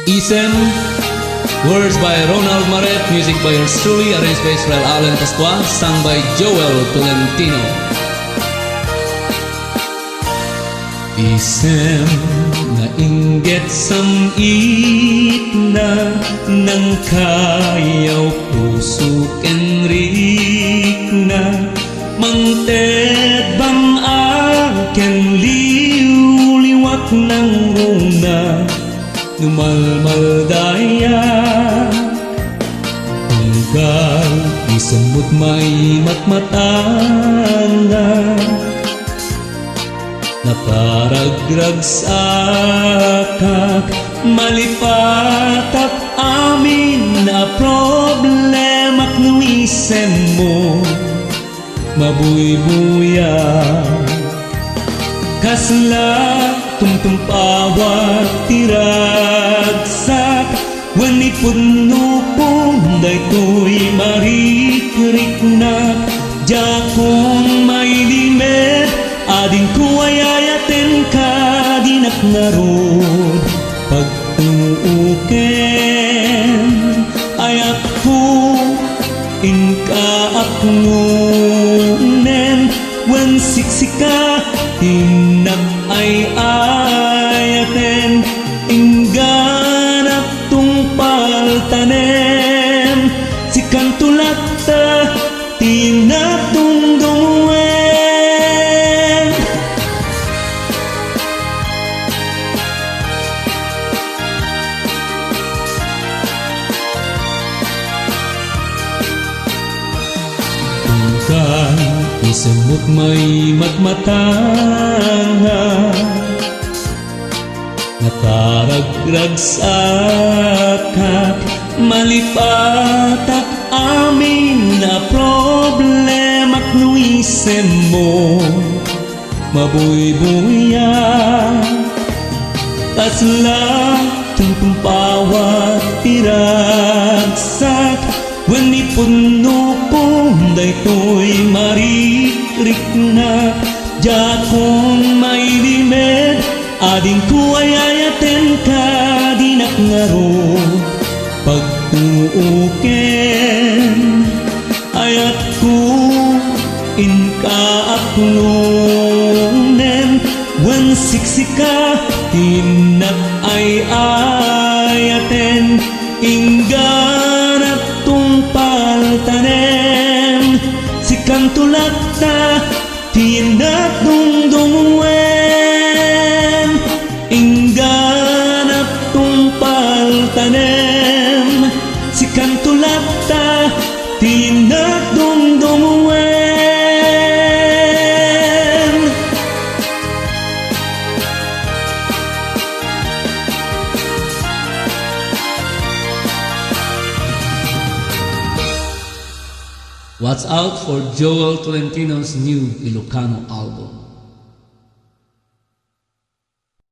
Isem, words by Ronald Maret, music by yours truly, arranged by Israel Allen Pascua, sung by Joel Tolentino. Isem na inggit samit na nang kayaw puso kenrik na mangted bang aken liwliwat ng runa numalmal daya hanggang isamot may matmatanga naparagrag sa kak malipatak amin na problema't nuisem mo mabuybuya kasla tumtumpawat tiragsak wani puno punday to'y marikrik na jakong may limet ading ko ayayaten ka dinak narod pagtuuken ayat ko inkaaknunen wen siksika tinak ay ayaten ingganap tungpal tanem sikan tulakta tinak tungdungwen. Isamot may matmatanga nataragrag sa kak malipatak amin na problema't nuisem mo mabuybuya tasla tumtumpawat tiragsak wani puno punday to'y marikrik na jakong may limed ading ko ayayaten ka dinak ngaro pagtuuken ayat ko inkaaknunen wen siksika tinak ay ayaten ingganat tungpal tanem sikan tulakta tinak dungdungwen ingganat tungpal tanem sikan tulakta tinak dungdungwen. Watch out for Joel Tolentino's new Ilocano album.